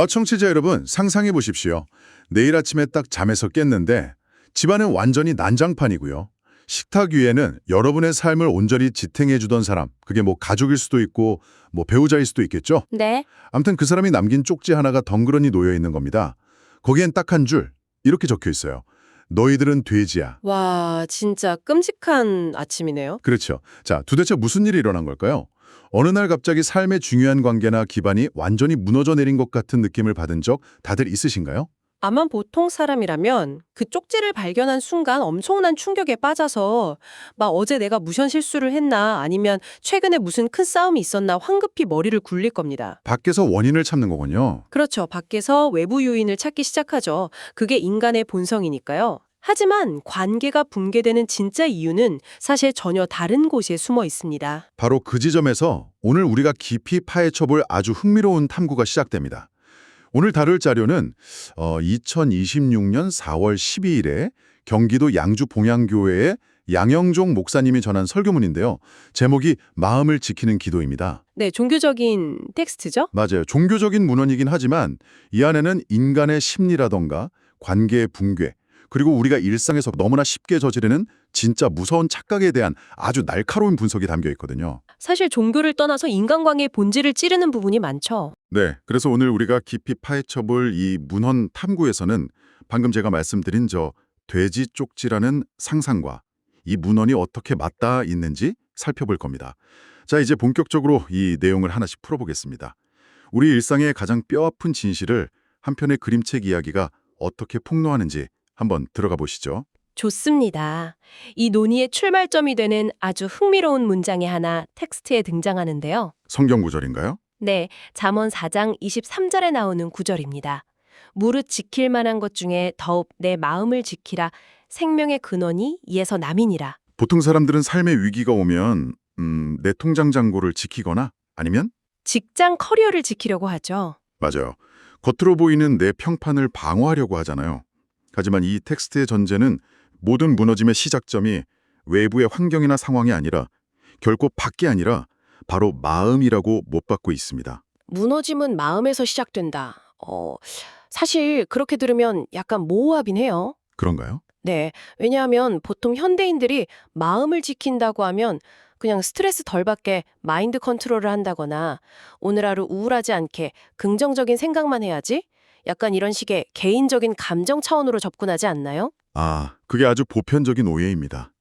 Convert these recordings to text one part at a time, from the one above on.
청취자 여러분, 상상해 보십시오. 내일 아침에 딱 잠에서 깼는데 집안은 완전히 난장판이고요. 식탁 위에는 여러분의 삶을 온전히 지탱해 주던 사람, 그게 뭐 가족일 수도 있고 뭐 배우자일 수도 있겠죠. 네. 아무튼 그 사람이 남긴 쪽지 하나가 덩그러니 놓여 있는 겁니다. 거기엔 딱 한 줄, 이렇게 적혀 있어요. 너희들은 돼지야. 와, 진짜 끔찍한 아침이네요. 그렇죠. 자, 도대체 무슨 일이 일어난 걸까요? 어느 날 갑자기 삶의 중요한 관계나 기반이 완전히 무너져 내린 것 같은 느낌을 받은 적 다들 있으신가요? 아마 보통 사람이라면 그 쪽지를 발견한 순간 엄청난 충격에 빠져서 막 어제 내가 무슨 실수를 했나 아니면 최근에 무슨 큰 싸움이 있었나 황급히 머리를 굴릴 겁니다. 밖에서 원인을 찾는 거군요. 그렇죠. 밖에서 외부 요인을 찾기 시작하죠. 그게 인간의 본성이니까요. 하지만 관계가 붕괴되는 진짜 이유는 사실 전혀 다른 곳에 숨어 있습니다. 바로 그 지점에서 오늘 우리가 깊이 파헤쳐볼 아주 흥미로운 탐구가 시작됩니다. 오늘 다룰 자료는 2026년 4월 12일에 경기도 양주 봉양교회의 양영종 목사님이 전한 설교문인데요. 제목이 마음을 지키는 기도입니다. 네, 종교적인 텍스트죠? 맞아요. 종교적인 문헌이긴 하지만 이 안에는 인간의 심리라던가 관계의 붕괴, 그리고 우리가 일상에서 너무나 쉽게 저지르는 진짜 무서운 착각에 대한 아주 날카로운 분석이 담겨 있거든요. 사실 종교를 떠나서 인간관계의 본질을 찌르는 부분이 많죠. 네, 그래서 오늘 우리가 깊이 파헤쳐볼 이 문헌 탐구에서는 방금 제가 말씀드린 돼지 쪽지라는 상상과 이 문헌이 어떻게 맞닿아 있는지 살펴볼 겁니다. 자, 이제 본격적으로 이 내용을 하나씩 풀어보겠습니다. 우리 일상의 가장 뼈아픈 진실을 한 편의 그림책 이야기가 어떻게 폭로하는지 한번 들어가 보시죠. 좋습니다. 이 논의의 출발점이 되는 아주 흥미로운 문장이 하나 텍스트에 등장하는데요. 성경 구절인가요? 네, 잠언 4장 23절에 나오는 구절입니다. 무릇 지킬 만한 것 중에 더욱 내 마음을 지키라. 생명의 근원이 이에서 남이니라. 보통 사람들은 삶의 위기가 오면 내 통장 잔고를 지키거나 아니면 직장 커리어를 지키려고 하죠. 맞아요. 겉으로 보이는 내 평판을 방어하려고 하잖아요. 하지만 이 텍스트의 전제는 모든 무너짐의 시작점이 외부의 환경이나 상황이 아니라 결코 밖이 아니라 바로 마음이라고 못 받고 있습니다. 무너짐은 마음에서 시작된다. 사실 그렇게 들으면 약간 모호하긴 해요. 그런가요? 네, 왜냐하면 보통 현대인들이 마음을 지킨다고 하면 그냥 스트레스 덜 받게 마인드 컨트롤을 한다거나 오늘 하루 우울하지 않게 긍정적인 생각만 해야지? 약간 이런 식의 개인적인 감정 차원으로 접근하지 않나요? 그게 아주 보편적인 오해입니다.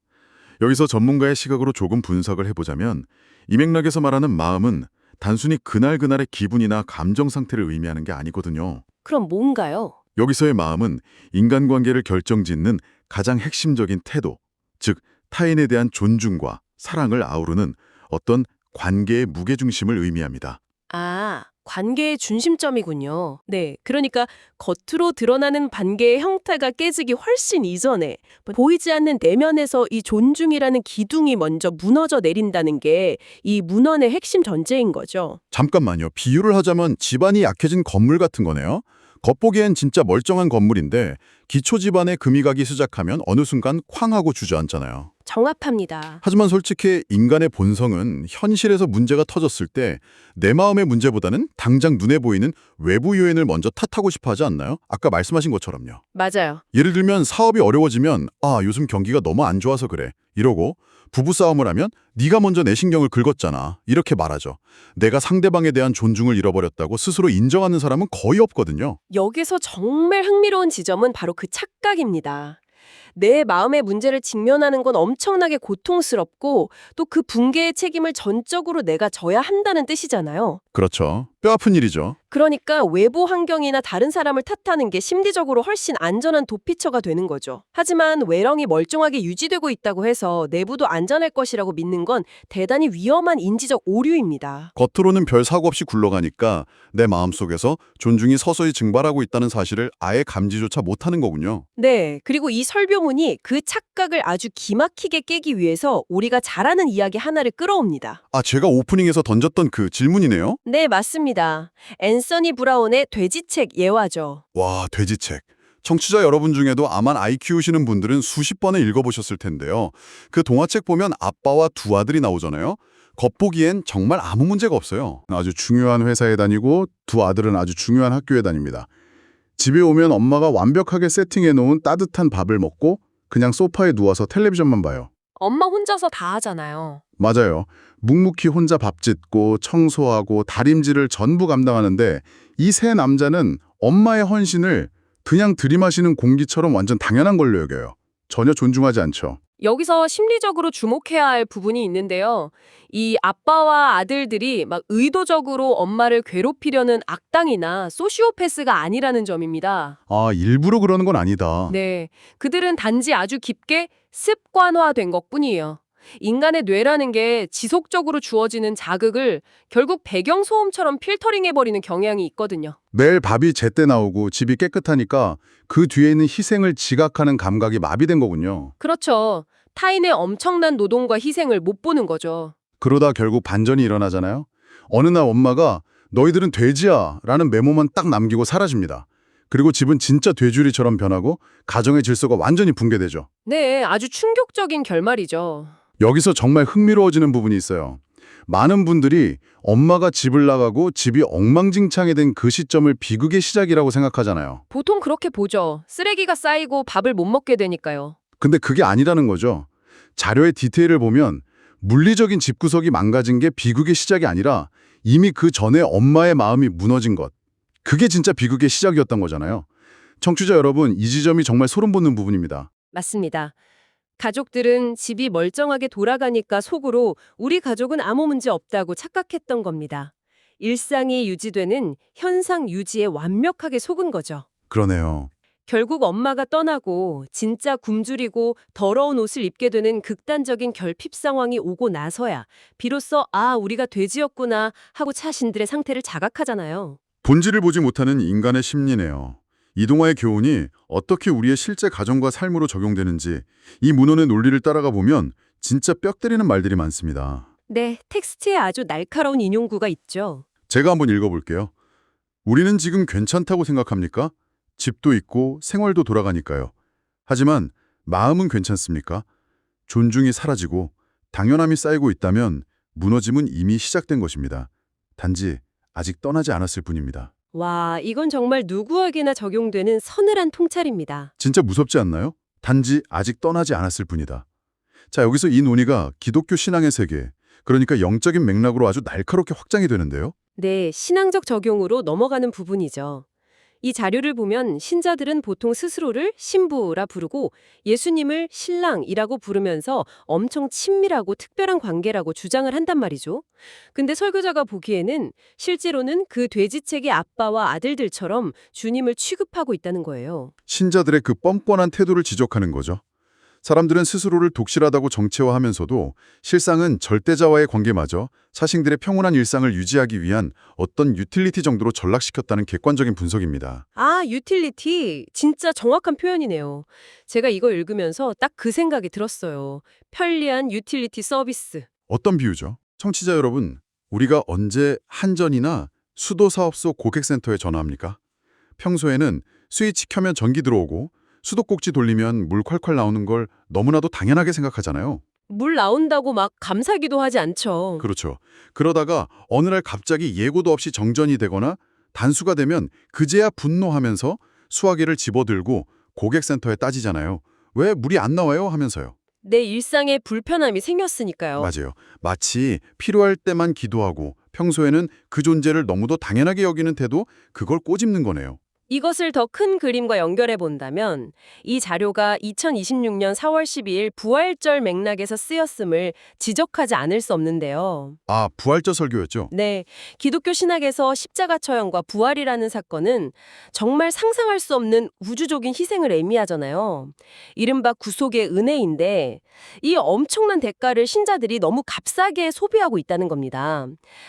여기서 전문가의 시각으로 조금 분석을 해보자면 이 맥락에서 말하는 마음은 단순히 그날그날의 기분이나 감정 상태를 의미하는 게 아니거든요. 그럼 뭔가요? 여기서의 마음은 인간관계를 결정짓는 가장 핵심적인 태도, 즉 타인에 대한 존중과 사랑을 아우르는 어떤 관계의 무게중심을 의미합니다. 관계의 중심점이군요. 네, 그러니까 겉으로 드러나는 관계의 형태가 깨지기 훨씬 이전에 보이지 않는 내면에서 이 존중이라는 기둥이 먼저 무너져 내린다는 게 이 문헌의 핵심 전제인 거죠. 잠깐만요. 비유를 하자면 집안이 약해진 건물 같은 거네요. 겉보기엔 진짜 멀쩡한 건물인데 기초 집안에 금이 가기 시작하면 어느 순간 쾅 하고 주저앉잖아요. 정합합니다. 하지만 솔직히 인간의 본성은 현실에서 문제가 터졌을 때 내 마음의 문제보다는 당장 눈에 보이는 외부 요인을 먼저 탓하고 싶어 하지 않나요? 아까 말씀하신 것처럼요. 맞아요. 예를 들면 사업이 어려워지면 요즘 경기가 너무 안 좋아서 그래 이러고 부부싸움을 하면 네가 먼저 내 신경을 긁었잖아 이렇게 말하죠. 내가 상대방에 대한 존중을 잃어버렸다고 스스로 인정하는 사람은 거의 없거든요. 여기서 정말 흥미로운 지점은 바로 그 착각입니다. 내 마음의 문제를 직면하는 건 엄청나게 고통스럽고 또 그 붕괴의 책임을 전적으로 내가 져야 한다는 뜻이잖아요. 그렇죠. 뼈아픈 일이죠. 그러니까 외부 환경이나 다른 사람을 탓하는 게 심리적으로 훨씬 안전한 도피처가 되는 거죠. 하지만 외령이 멀쩡하게 유지되고 있다고 해서 내부도 안전할 것이라고 믿는 건 대단히 위험한 인지적 오류입니다. 겉으로는 별 사고 없이 굴러가니까 내 마음속에서 존중이 서서히 증발하고 있다는 사실을 아예 감지조차 못하는 거군요. 네, 그리고 이 설교문이 그 착각을 아주 기막히게 깨기 위해서 우리가 잘 아는 이야기 하나를 끌어옵니다. 제가 오프닝에서 던졌던 그 질문이네요. 네, 맞습니다. 앤서니 브라운의 돼지책 예화죠. 와, 돼지책. 청취자 여러분 중에도 아마 아이 키우시는 분들은 수십 번은 읽어보셨을 텐데요. 그 동화책 보면 아빠와 두 아들이 나오잖아요. 겉보기엔 정말 아무 문제가 없어요. 아주 중요한 회사에 다니고 두 아들은 아주 중요한 학교에 다닙니다. 집에 오면 엄마가 완벽하게 세팅해 놓은 따뜻한 밥을 먹고 그냥 소파에 누워서 텔레비전만 봐요. 엄마 혼자서 다 하잖아요. 맞아요. 묵묵히 혼자 밥 짓고 청소하고 다림질을 전부 감당하는데 이 세 남자는 엄마의 헌신을 그냥 들이마시는 공기처럼 완전 당연한 걸로 여겨요. 전혀 존중하지 않죠. 여기서 심리적으로 주목해야 할 부분이 있는데요. 이 아빠와 아들들이 막 의도적으로 엄마를 괴롭히려는 악당이나 소시오패스가 아니라는 점입니다. 아, 일부러 그러는 건 아니다. 네, 그들은 단지 아주 깊게 습관화된 것뿐이에요. 인간의 뇌라는 게 지속적으로 주어지는 자극을 결국 배경소음처럼 필터링해버리는 경향이 있거든요. 매일 밥이 제때 나오고 집이 깨끗하니까 그 뒤에 있는 희생을 지각하는 감각이 마비된 거군요. 그렇죠. 타인의 엄청난 노동과 희생을 못 보는 거죠. 그러다 결국 반전이 일어나잖아요. 어느 날 엄마가 너희들은 돼지야 라는 메모만 딱 남기고 사라집니다. 그리고 집은 진짜 돼지우리처럼 변하고 가정의 질서가 완전히 붕괴되죠. 네, 아주 충격적인 결말이죠. 여기서 정말 흥미로워지는 부분이 있어요. 많은 분들이 엄마가 집을 나가고 집이 엉망진창이 된 그 시점을 비극의 시작이라고 생각하잖아요. 보통 그렇게 보죠. 쓰레기가 쌓이고 밥을 못 먹게 되니까요. 근데 그게 아니라는 거죠. 자료의 디테일을 보면 물리적인 집구석이 망가진 게 비극의 시작이 아니라 이미 그 전에 엄마의 마음이 무너진 것. 그게 진짜 비극의 시작이었던 거잖아요. 청취자 여러분, 이 지점이 정말 소름 돋는 부분입니다. 맞습니다. 가족들은 집이 멀쩡하게 돌아가니까 속으로 우리 가족은 아무 문제 없다고 착각했던 겁니다. 일상이 유지되는 현상 유지에 완벽하게 속은 거죠. 그러네요. 결국 엄마가 떠나고 진짜 굶주리고 더러운 옷을 입게 되는 극단적인 결핍 상황이 오고 나서야 비로소 아, 우리가 돼지였구나 하고 자신들의 상태를 자각하잖아요. 본질을 보지 못하는 인간의 심리네요. 이 동화의 교훈이 어떻게 우리의 실제 가정과 삶으로 적용되는지 이 문헌의 논리를 따라가 보면 진짜 뼈 때리는 말들이 많습니다. 네, 텍스트에 아주 날카로운 인용구가 있죠. 제가 한번 읽어볼게요. 우리는 지금 괜찮다고 생각합니까? 집도 있고 생활도 돌아가니까요. 하지만 마음은 괜찮습니까? 존중이 사라지고 당연함이 쌓이고 있다면 무너짐은 이미 시작된 것입니다. 단지 아직 떠나지 않았을 뿐입니다. 와, 이건 정말 누구에게나 적용되는 서늘한 통찰입니다. 진짜 무섭지 않나요? 단지 아직 떠나지 않았을 뿐이다. 자, 여기서 이 논의가 기독교 신앙의 세계, 그러니까 영적인 맥락으로 아주 날카롭게 확장이 되는데요. 네, 신앙적 적용으로 넘어가는 부분이죠. 이 자료를 보면 신자들은 보통 스스로를 신부라 부르고 예수님을 신랑이라고 부르면서 엄청 친밀하고 특별한 관계라고 주장을 한단 말이죠. 근데 설교자가 보기에는 실제로는 그 돼지책의 아빠와 아들들처럼 주님을 취급하고 있다는 거예요. 신자들의 그 뻔뻔한 태도를 지적하는 거죠. 사람들은 스스로를 독실하다고 정체화하면서도 실상은 절대자와의 관계마저 자신들의 평온한 일상을 유지하기 위한 어떤 유틸리티 정도로 전락시켰다는 객관적인 분석입니다. 아, 유틸리티. 진짜 정확한 표현이네요. 제가 이거 읽으면서 딱 그 생각이 들었어요. 편리한 유틸리티 서비스. 어떤 비유죠? 청취자 여러분, 우리가 언제 한전이나 수도사업소 고객센터에 전화합니까? 평소에는 스위치 켜면 전기 들어오고 수도꼭지 돌리면 물 콸콸 나오는 걸 너무나도 당연하게 생각하잖아요. 물 나온다고 막 감사기도 하지 않죠. 그렇죠. 그러다가 어느 날 갑자기 예고도 없이 정전이 되거나 단수가 되면 그제야 분노하면서 수화기를 집어들고 고객센터에 따지잖아요. 왜 물이 안 나와요? 하면서요. 내 일상에 불편함이 생겼으니까요. 맞아요. 마치 필요할 때만 기도하고 평소에는 그 존재를 너무도 당연하게 여기는 태도, 그걸 꼬집는 거네요. 이것을 더 큰 그림과 연결해 본다면 이 자료가 2026년 4월 12일 부활절 맥락에서 쓰였음을 지적하지 않을 수 없는데요. 아, 부활절 설교였죠? 네, 기독교 신학에서 십자가 처형과 부활이라는 사건은 정말 상상할 수 없는 우주적인 희생을 의미하잖아요. 이른바 구속의 은혜인데 이 엄청난 대가를 신자들이 너무 값싸게 소비하고 있다는 겁니다.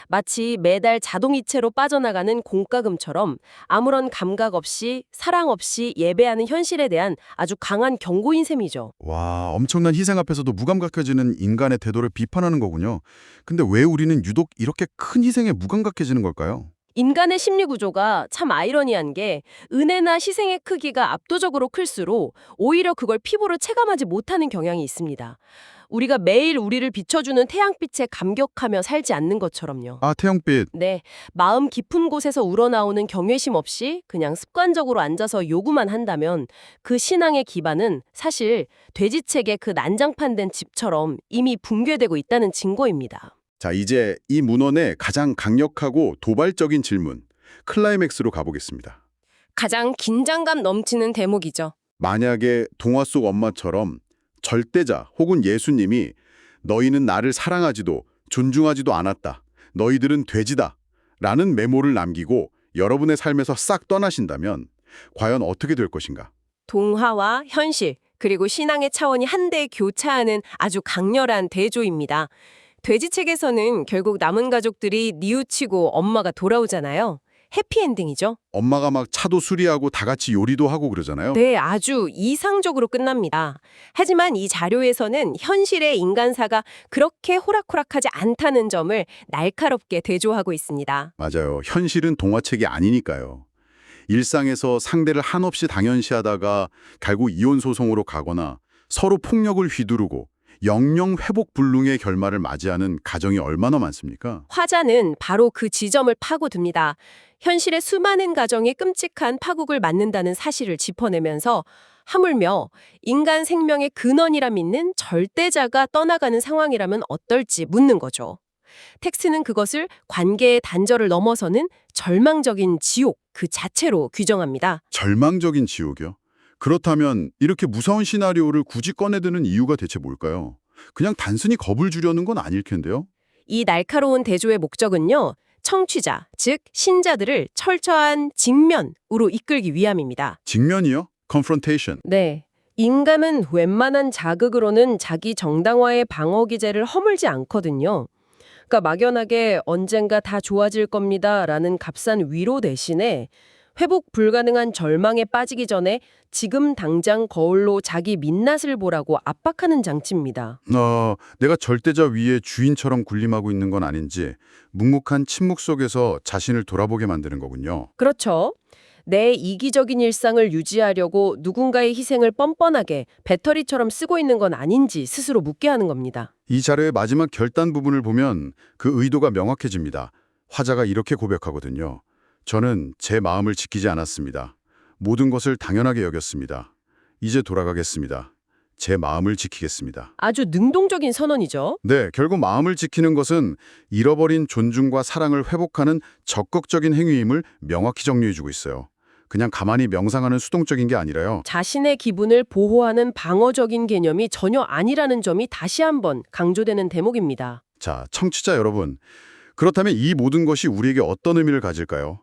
마치 매달 자동이체로 빠져나가는 공과금처럼 아무런 감각 없이 사랑 없이 예배하는 현실에 대한 아주 강한 경고인 셈이죠. 와, 엄청난 희생 앞에서도 무감각해지는 인간의 태도를 비판하는 거군요. 근데 왜 우리는 유독 이렇게 큰 희생에 무감각해지는 걸까요? 인간의 심리 구조가 참 아이러니한 게 은혜나 희생의 크기가 압도적으로 클수록 오히려 그걸 피부로 체감하지 못하는 경향이 있습니다. 우리가 매일 우리를 비춰주는 태양빛에 감격하며 살지 않는 것처럼요. 아, 태양빛. 네, 마음 깊은 곳에서 우러나오는 경외심 없이 그냥 습관적으로 앉아서 요구만 한다면 그 신앙의 기반은 사실 돼지책의 그 난장판 된 집처럼 이미 붕괴되고 있다는 증거입니다. 자, 이제 이 문헌의 가장 강력하고 도발적인 질문, 클라이맥스로 가보겠습니다. 가장 긴장감 넘치는 대목이죠. 만약에 동화 속 엄마처럼 절대자 혹은 예수님이 너희는 나를 사랑하지도 존중하지도 않았다. 너희들은 돼지다. 라는 메모를 남기고 여러분의 삶에서 싹 떠나신다면 과연 어떻게 될 것인가? 동화와 현실, 그리고 신앙의 차원이 한데 교차하는 아주 강렬한 대조입니다. 돼지책에서는 결국 남은 가족들이 뉘우치고 엄마가 돌아오잖아요. 해피엔딩이죠. 엄마가 막 차도 수리하고 다 같이 요리도 하고 그러잖아요. 네, 아주 이상적으로 끝납니다. 하지만 이 자료에서는 현실의 인간사가 그렇게 호락호락하지 않다는 점을 날카롭게 대조하고 있습니다. 맞아요. 현실은 동화책이 아니니까요. 일상에서 상대를 한없이 당연시하다가 결국 이혼 소송으로 가거나 서로 폭력을 휘두르고 영영 회복 불능의 결말을 맞이하는 가정이 얼마나 많습니까? 화자는 바로 그 지점을 파고듭니다. 현실의 수많은 가정이 끔찍한 파국을 맞는다는 사실을 짚어내면서 하물며 인간 생명의 근원이라 믿는 절대자가 떠나가는 상황이라면 어떨지 묻는 거죠. 텍스는 그것을 관계의 단절을 넘어서는 절망적인 지옥 그 자체로 규정합니다. 절망적인 지옥이요? 그렇다면 이렇게 무서운 시나리오를 굳이 꺼내드는 이유가 대체 뭘까요? 그냥 단순히 겁을 주려는 건 아닐 텐데요. 이 날카로운 대조의 목적은요. 청취자, 즉 신자들을 철저한 직면으로 이끌기 위함입니다. 직면이요? confrontation. 네. 인간은 웬만한 자극으로는 자기 정당화의 방어 기제를 허물지 않거든요. 그러니까 막연하게 언젠가 다 좋아질 겁니다라는 값싼 위로 대신에 회복 불가능한 절망에 빠지기 전에 지금 당장 거울로 자기 민낯을 보라고 압박하는 장치입니다. 내가 절대자 위에 주인처럼 군림하고 있는 건 아닌지 묵묵한 침묵 속에서 자신을 돌아보게 만드는 거군요. 그렇죠. 내 이기적인 일상을 유지하려고 누군가의 희생을 뻔뻔하게 배터리처럼 쓰고 있는 건 아닌지 스스로 묻게 하는 겁니다. 이 자료의 마지막 결단 부분을 보면 그 의도가 명확해집니다. 화자가 이렇게 고백하거든요. 저는 제 마음을 지키지 않았습니다. 모든 것을 당연하게 여겼습니다. 이제 돌아가겠습니다. 제 마음을 지키겠습니다. 아주 능동적인 선언이죠. 네, 결국 마음을 지키는 것은 잃어버린 존중과 사랑을 회복하는 적극적인 행위임을 명확히 정리해주고 있어요. 그냥 가만히 명상하는 수동적인 게 아니라요. 자신의 기분을 보호하는 방어적인 개념이 전혀 아니라는 점이 다시 한번 강조되는 대목입니다. 자, 청취자 여러분. 그렇다면 이 모든 것이 우리에게 어떤 의미를 가질까요?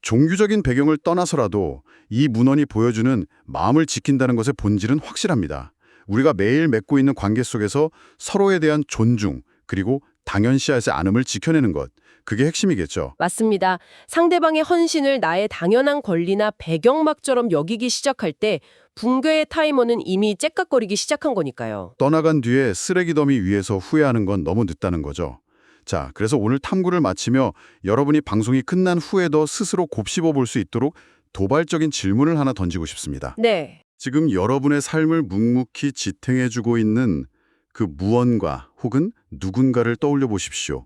종교적인 배경을 떠나서라도 이 문헌이 보여주는 마음을 지킨다는 것의 본질은 확실합니다. 우리가 매일 맺고 있는 관계 속에서 서로에 대한 존중, 그리고 당연시하지 않음을 지켜내는 것. 그게 핵심이겠죠. 맞습니다. 상대방의 헌신을 나의 당연한 권리나 배경막처럼 여기기 시작할 때 붕괴의 타이머는 이미 째깍거리기 시작한 거니까요. 떠나간 뒤에 쓰레기 더미 위에서 후회하는 건 너무 늦다는 거죠. 자, 그래서 오늘 탐구를 마치며 여러분이 방송이 끝난 후에도 스스로 곱씹어 볼 수 있도록 도발적인 질문을 하나 던지고 싶습니다. 네. 지금 여러분의 삶을 묵묵히 지탱해주고 있는 그 무언가 혹은 누군가를 떠올려 보십시오.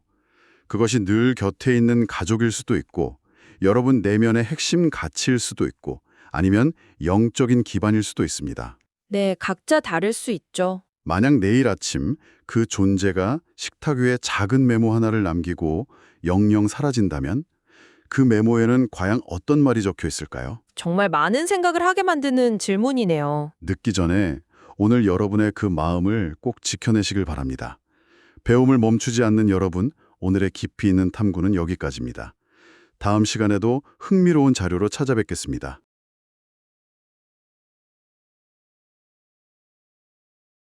그것이 늘 곁에 있는 가족일 수도 있고 여러분 내면의 핵심 가치일 수도 있고 아니면 영적인 기반일 수도 있습니다. 네, 각자 다를 수 있죠. 만약 내일 아침 그 존재가 식탁 위에 작은 메모 하나를 남기고 영영 사라진다면 그 메모에는 과연 어떤 말이 적혀 있을까요? 정말 많은 생각을 하게 만드는 질문이네요. 늦기 전에 오늘 여러분의 그 마음을 꼭 지켜내시길 바랍니다. 배움을 멈추지 않는 여러분, 오늘의 깊이 있는 탐구는 여기까지입니다. 다음 시간에도 흥미로운 자료로 찾아뵙겠습니다.